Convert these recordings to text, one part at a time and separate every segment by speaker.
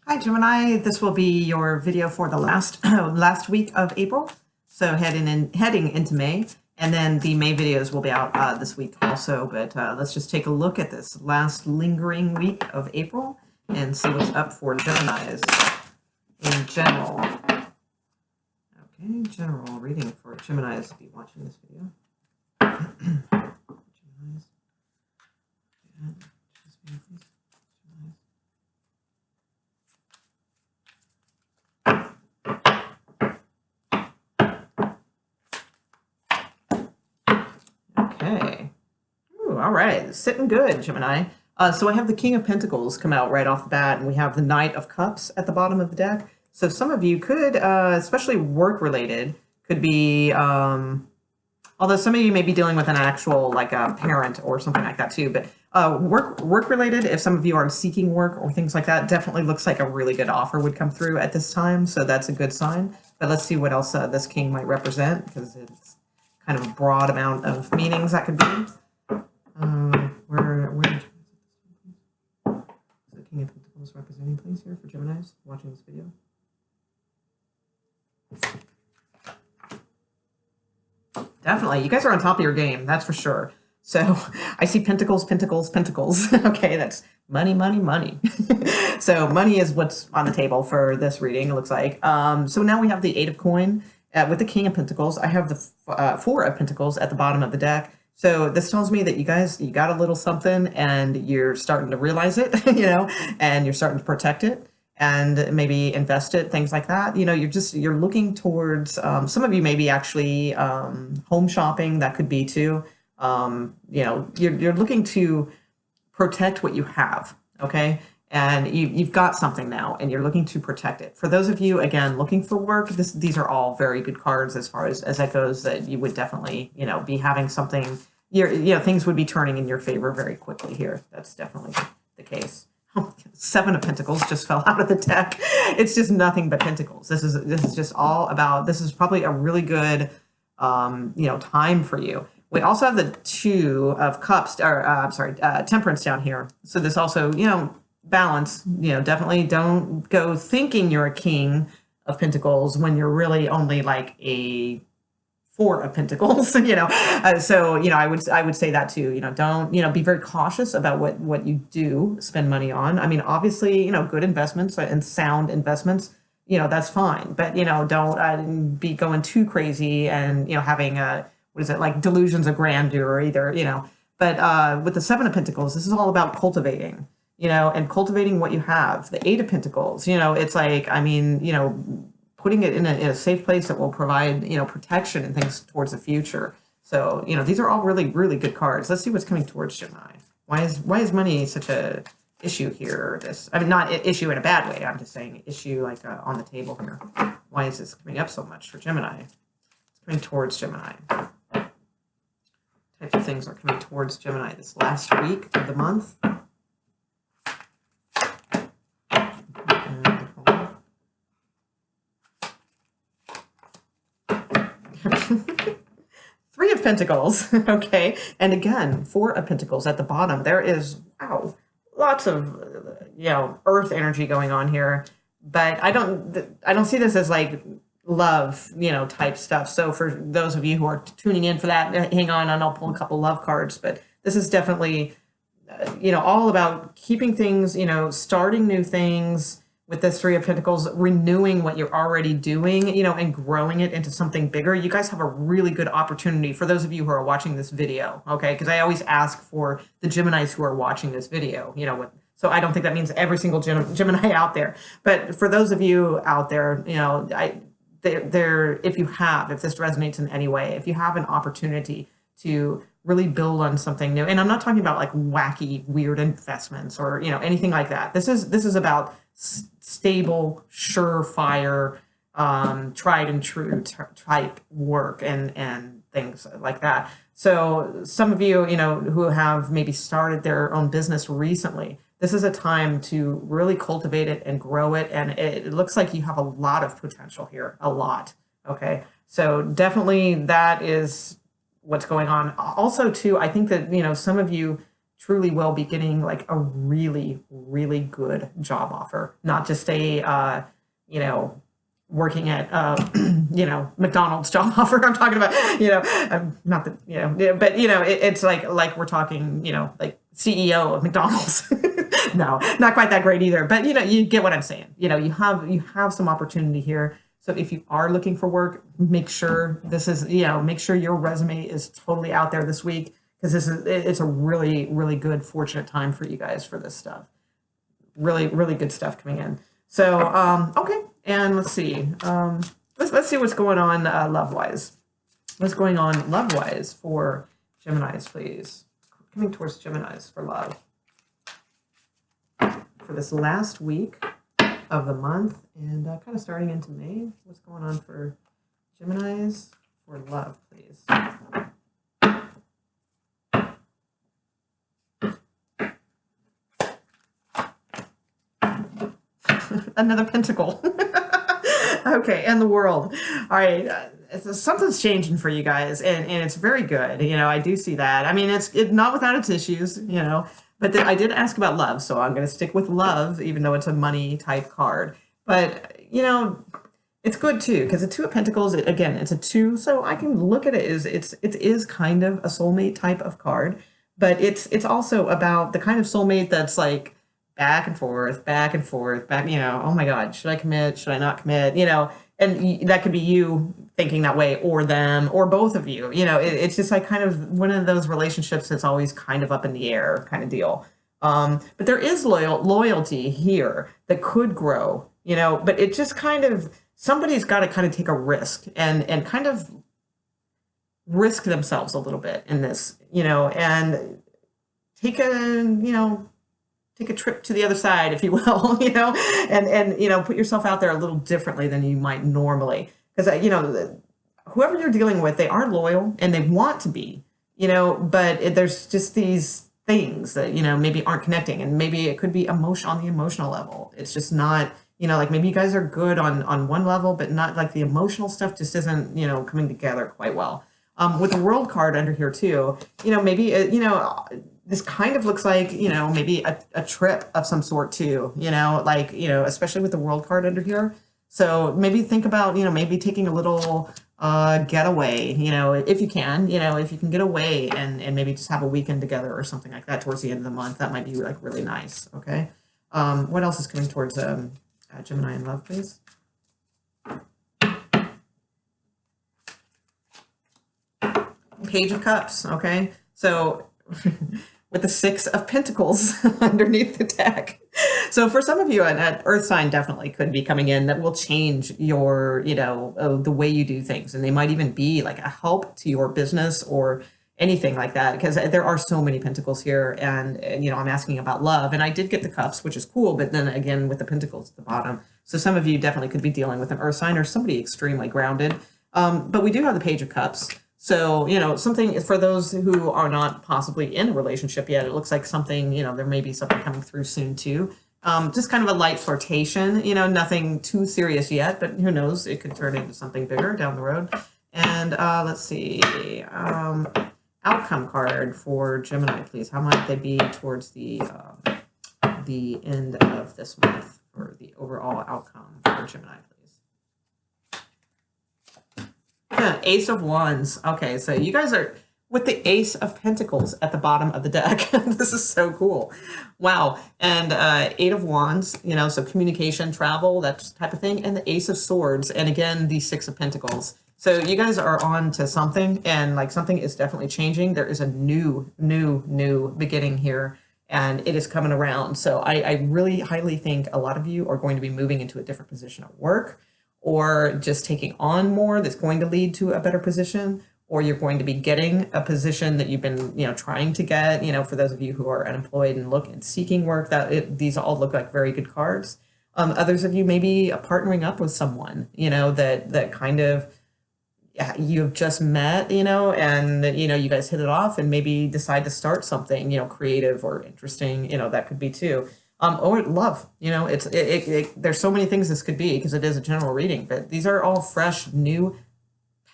Speaker 1: Hi Gemini, this will be your video for the last week of April. So heading into May, and then the May videos will be out this week also. But let's just take a look at this last lingering week of April and see what's up for Geminis in general. Okay, general reading for Geminis to be watching this video. Geminis. Yeah, just please. Okay. Ooh, all right. Sitting good, Gemini. So I have the King of Pentacles come out right off the bat, and we have the Knight of Cups at the bottom of the deck. So some of you could, especially work-related, could be, although some of you may be dealing with an actual, like a parent or something like that too, but work-related, if some of you are seeking work or things like that, definitely looks like a really good offer would come through at this time. So that's a good sign. But let's see what else this king might represent, because it's kind of a broad amount of meanings that could be. Where the King of Pentacles representing, please, here for Geminis watching this video. Definitely, you guys are on top of your game, that's for sure. So I see pentacles, pentacles, pentacles. Okay, that's money, money, money. So money is what's on the table for this reading, it looks like. So now we have the Eight of Coin with the King of Pentacles. I have the Four of Pentacles at the bottom of the deck. So this tells me that you got a little something and you're starting to realize it, and you're starting to protect it and maybe invest it, things like that. You're looking towards, some of you maybe actually home shopping, that could be too. You're looking to protect what you have, okay? And you've got something now and you're looking to protect it. For those of you, again, looking for work, these are all very good cards as far as that goes, that you would definitely, be having something, things would be turning in your favor very quickly here. That's definitely the case. Seven of Pentacles just fell out of the deck. It's just nothing but pentacles. This is just all about, this is probably a really good, time for you. We also have the Two of Cups, or Temperance down here. So this also, balance, definitely don't go thinking you're a King of Pentacles when you're really only like a Four of Pentacles, so, I would say that too, don't, be very cautious about what you do spend money on. I mean, obviously, good investments and sound investments, that's fine, but, don't be going too crazy and, having like delusions of grandeur either, but with the Seven of Pentacles, this is all about cultivating, and cultivating what you have. The Eight of Pentacles, it's like, I mean, putting it in a safe place that will provide, protection and things towards the future. So, these are all really, really good cards. Let's see what's coming towards Gemini. Why is money such a issue here? I mean, not issue in a bad way. I'm just saying issue like on the table here. Why is this coming up so much for Gemini? It's coming towards Gemini. Types of things are coming towards Gemini this last week of the month. Three of Pentacles, okay, and again, Four of Pentacles at the bottom. There is, wow, lots of, earth energy going on here, but I don't see this as like love, type stuff. So for those of you who are tuning in for that, hang on, and I'll pull a couple love cards, but this is definitely, all about keeping things, starting new things. With this Three of Pentacles, renewing what you're already doing, and growing it into something bigger. You guys have a really good opportunity for those of you who are watching this video, okay? Because I always ask for the Geminis who are watching this video, so I don't think that means every single Gemini out there. But for those of you out there, if this resonates in any way, if you have an opportunity to really build on something new, and I'm not talking about like wacky, weird investments or, anything like that. This is about stable, surefire, tried and true type work and things like that. So some of you, who have maybe started their own business recently, this is a time to really cultivate it and grow it. And it looks like you have a lot of potential here, a lot. Okay. So definitely that is what's going on. Also too, I think that, some of you truly will be getting like a really, really good job offer, not just a, you know, working at, McDonald's job offer. I'm talking about, not that, yeah, but it's like we're talking, like CEO of McDonald's. No, not quite that great either. But you get what I'm saying. You have some opportunity here. So if you are looking for work, make sure make sure your resume is totally out there this week, because it's a really, really good, fortunate time for you guys for this stuff. Really, really good stuff coming in. So, okay. And let's see. Let's see what's going on love-wise. What's going on love-wise for Geminis, please? Coming towards Geminis for love. For this last week of the month, and kind of starting into May. What's going on for Geminis for love, please? Another pentacle. Okay, and the world. All right, something's changing for you guys, and it's very good. I do see that. I mean, it's not without its issues, but I did ask about love, so I'm going to stick with love, even though it's a money type card. But, it's good too, because the Two of Pentacles, again, it's a 2, so I can look at it as it is kind of a soulmate type of card, but it's also about the kind of soulmate that's like back and forth, back, oh my God, should I commit? Should I not commit? And that could be you thinking that way, or them, or both of you. It's just like kind of one of those relationships that's always kind of up in the air kind of deal. But there is loyalty here that could grow, but it just kind of, somebody's got to kind of take a risk and kind of risk themselves a little bit in this, and take a trip to the other side, if you will, and put yourself out there a little differently than you might normally. Because, whoever you're dealing with, they are loyal and they want to be, but there's just these things that, maybe aren't connecting, and maybe it could be on the emotional level. It's just not, like maybe you guys are good on one level, but not like the emotional stuff just isn't, coming together quite well. With the World card under here too, maybe, this kind of looks like, maybe a trip of some sort too, especially with the World card under here. So maybe think about, maybe taking a little getaway, if you can, if you can get away and maybe just have a weekend together or something like that towards the end of the month. That might be like really nice. Okay. What else is coming towards Gemini in love, please? Page of Cups. Okay. So with the 6 of Pentacles underneath the deck. So for some of you, an earth sign definitely could be coming in that will change your, the way you do things. And they might even be like a help to your business or anything like that, because there are so many pentacles here. And I'm asking about love, and I did get the cups, which is cool. But then again, with the pentacles at the bottom. So some of you definitely could be dealing with an earth sign or somebody extremely grounded. But we do have the Page of Cups. So, something for those who are not possibly in a relationship yet, it looks like something, there may be something coming through soon too. Just kind of a light flirtation, nothing too serious yet, but who knows, it could turn into something bigger down the road. And let's see, outcome card for Gemini, please. How might they be towards the end of this month for the overall outcome for Gemini, please? Ace of Wands. Okay, so you guys are with the Ace of Pentacles at the bottom of the deck. This is so cool. Wow. And 8 of Wands, so communication, travel, that type of thing. And the Ace of Swords. And again, the 6 of Pentacles. So you guys are on to something, and like something is definitely changing. There is a new beginning here, and it is coming around. So I really highly think a lot of you are going to be moving into a different position at work, or just taking on more that's going to lead to a better position, or you're going to be getting a position that you've been, trying to get, for those of you who are unemployed and seeking work, these all look like very good cards. Others of you may be partnering up with someone, that kind of, you've just met, and, you guys hit it off and maybe decide to start something, creative or interesting, that could be too. Or love, there's so many things this could be, because it is a general reading, but these are all fresh, new,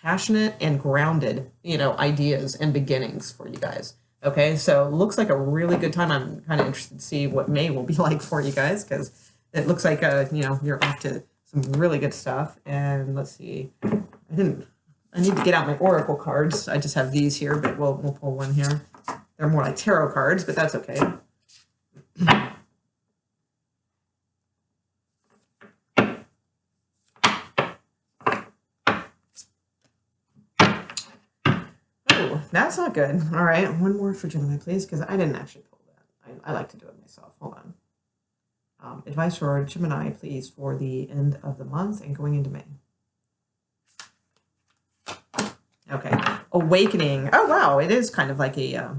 Speaker 1: passionate, and grounded, ideas and beginnings for you guys. Okay, so looks like a really good time. I'm kind of interested to see what May will be like for you guys, because it looks like you know, you're off to some really good stuff. And let's see, I need to get out my oracle cards. I just have these here, but we'll pull one here. They're more like tarot cards, but that's okay. That's not good. All right, one more for Gemini, please, because I didn't actually pull that. I like to do it myself. Hold on. Advice for Gemini, please, for the end of the month and going into May. Okay, Awakening. Oh, wow, it is kind of like a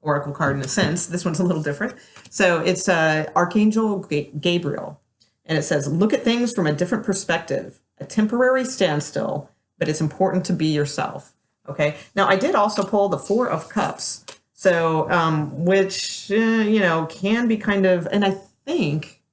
Speaker 1: oracle card in a sense. This one's a little different. So it's Archangel Gabriel, and it says, look at things from a different perspective, a temporary standstill, but it's important to be yourself. Okay, now I did also pull the Four of Cups, so which you know, can be kind of, and I think,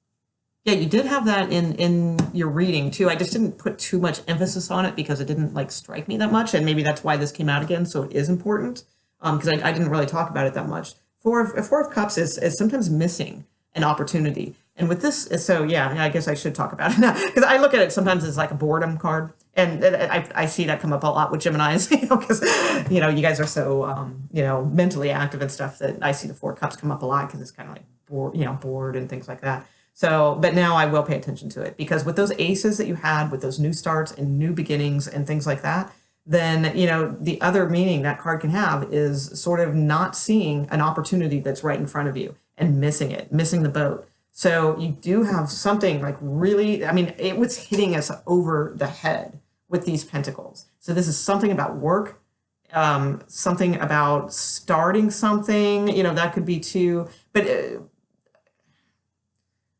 Speaker 1: yeah, you did have that in your reading too. I just didn't put too much emphasis on it because it didn't like strike me that much, and maybe that's why this came out again. So it is important because I didn't really talk about it that much. Four of Cups is sometimes missing an opportunity, and with this, so yeah, I guess I should talk about it now because I look at it sometimes as like a boredom card. And I see that come up a lot with Geminis, you know, because, you know, you guys are so, you know, mentally active and stuff that I see the Four Cups come up a lot because it's kind of like bored, you know, bored and things like that. So, but now I will pay attention to it because with those aces that you had, with those new starts and new beginnings and things like that, then, you know, the other meaning that card can have is sort of not seeing an opportunity that's right in front of you and missing it, missing the boat. So you do have something like really, I mean, it was hitting us over the head with these pentacles. So this is something about work, something about starting something, you know, that could be too, but I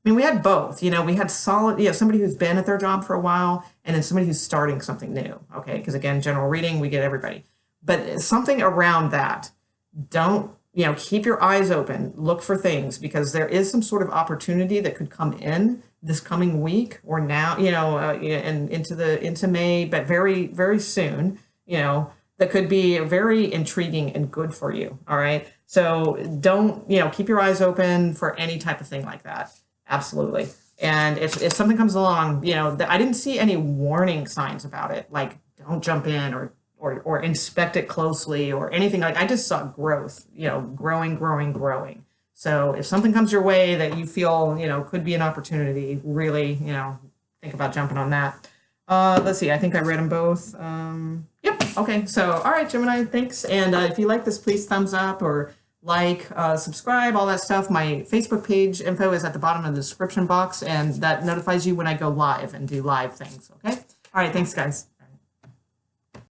Speaker 1: mean, we had both, you know, we had solid, you know, somebody who's been at their job for a while and then somebody who's starting something new. Okay. Because again, general reading, we get everybody, but something around that. Don't, you know, keep your eyes open, look for things because there is some sort of opportunity that could come in this coming week or now, you know, and into May, but very, very soon, you know, that could be very intriguing and good for you. All right. So don't, you know, keep your eyes open for any type of thing like that. Absolutely. And if something comes along, you know, I didn't see any warning signs about it, like don't jump in or inspect it closely or anything like. I just saw growth, you know, growing. So if something comes your way that you feel, you know, could be an opportunity, really, you know, think about jumping on that. Let's see, I think I read them both. Yep, okay, so all right, Gemini, thanks. And if you like this, please thumbs up or like, subscribe, all that stuff. My Facebook page info is at the bottom of the description box, and that notifies you when I go live and do live things, okay? All right, thanks, guys.